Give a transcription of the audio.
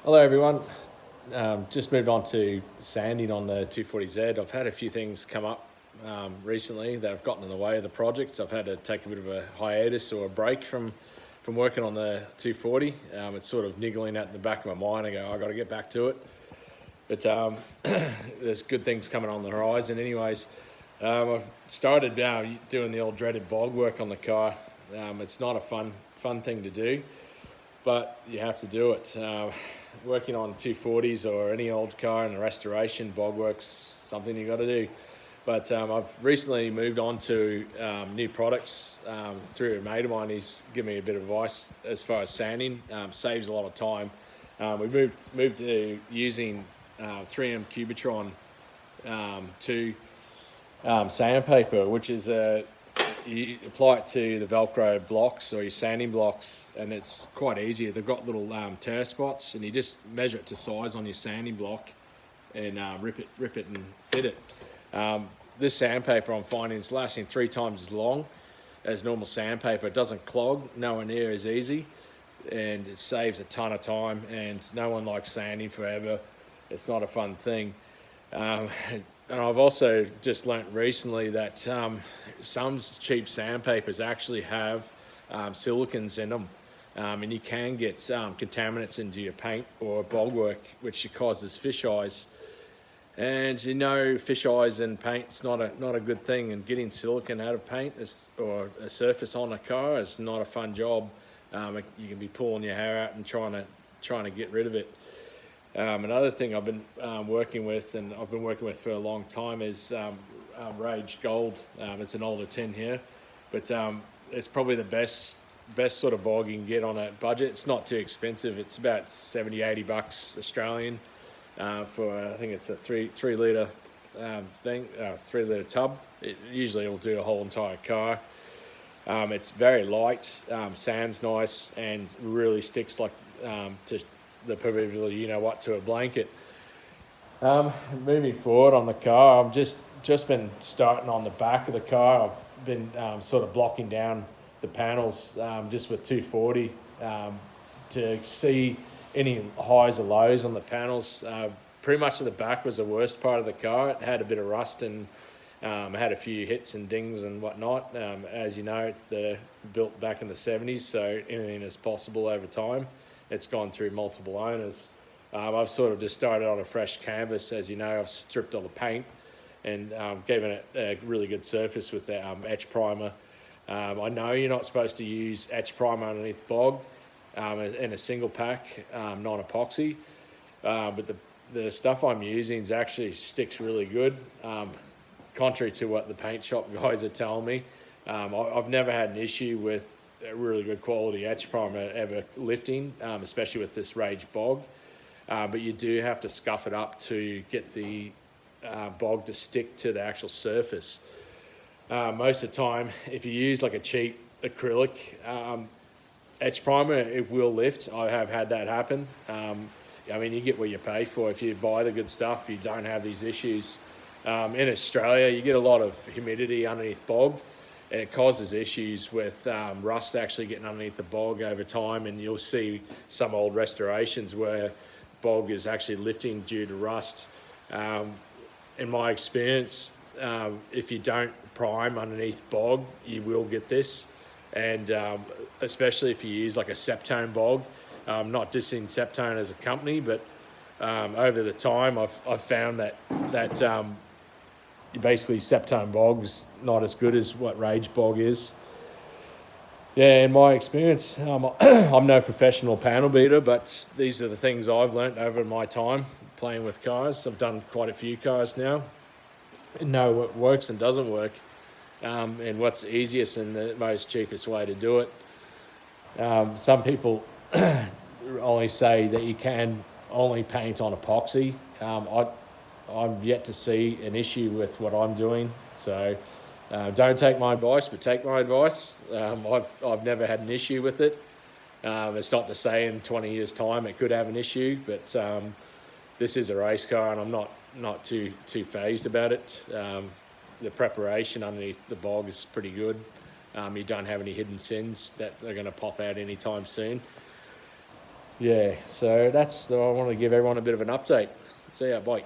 Hello everyone. Just moved on to sanding on the 240Z. I've had a few things come up recently that have gotten in the way of the project. I've had to take a bit of a hiatus or a break from working on the 240. It's sort of niggling at the back of my mind. I go, I got to get back to it. But there's good things coming on the horizon. Anyways, I've started doing the old dreaded bog work on the car. It's not a fun thing to do, but you have to do it. Working on 240s or any old car in a restoration, bog work's something you got to do. But I've recently moved on to new products through a mate of mine. He's given me a bit of advice as far as sanding. Saves a lot of time. We moved to using 3M Cubitron 2 sandpaper, which is you apply it to the Velcro blocks or your sanding blocks, and it's quite easy. They've got little tear spots, and you just measure it to size on your sanding block and rip it and fit it. This sandpaper I'm finding is lasting 3 times as long as normal sandpaper. It doesn't clog, nowhere near as easy, and it saves a ton of time, and no one likes sanding forever. It's not a fun thing. And I've also just learnt recently that some cheap sandpapers actually have silicons in them, and you can get contaminants into your paint or bog work, which causes fish eyes. And you know, fish eyes in paint's not a good thing, and getting silicon out of paint or a surface on a car is not a fun job. You can be pulling your hair out and trying to get rid of it. Another thing I've been working with, and I've been working with for a long time, is Rage Gold. It's an older tin here, but it's probably the best sort of bog you can get on a budget. It's not too expensive. It's about $70-80 Australian for I think it's a 3 litre thing, 3 litre tub. Usually will do a whole entire car. It's very light, sands nice, and really sticks like to the proverbial to a blanket. Moving forward on the car, I've just been starting on the back of the car. I've been sort of blocking down the panels just with 240 to see any highs or lows on the panels. Pretty much at the back was the worst part of the car. It had a bit of rust and had a few hits and dings and whatnot. As you know, they're built back in the 70s, so anything is possible over time. It's gone through multiple owners. I've sort of just started on a fresh canvas. As you know, I've stripped all the paint and given it a really good surface with the etch primer. I know you're not supposed to use etch primer underneath bog in a single pack, non-epoxy, but the stuff I'm using actually sticks really good, contrary to what the paint shop guys are telling me. I've never had an issue with a really good quality etch primer ever lifting, especially with this Rage bog. But you do have to scuff it up to get the bog to stick to the actual surface. Most of the time, if you use like a cheap acrylic etch primer, it will lift. I have had that happen. I mean, you get what you pay for. If you buy the good stuff, you don't have these issues. In Australia, you get a lot of humidity underneath bog, and it causes issues with rust actually getting underneath the bog over time, and you'll see some old restorations where bog is actually lifting due to rust. In my experience, if you don't prime underneath bog, you will get this, and especially if you use like a Septone bog. Not dissing Septone as a company, but over the time I've found that basically Septone bog's not as good as what Rage bog is. Yeah, in my experience, I'm no professional panel beater, but these are the things I've learnt over my time playing with cars. I've done quite a few cars now and know what works and doesn't work, and what's easiest and the most cheapest way to do it. Some people only say that you can only paint on epoxy. I'm yet to see an issue with what I'm doing, so don't take my advice, but take my advice. I've never had an issue with it. It's not to say in 20 years' time it could have an issue, but this is a race car, and I'm not too phased about it. The preparation underneath the bog is pretty good. You don't have any hidden sins that are going to pop out anytime soon. Yeah, so I want to give everyone a bit of an update. See ya, bye.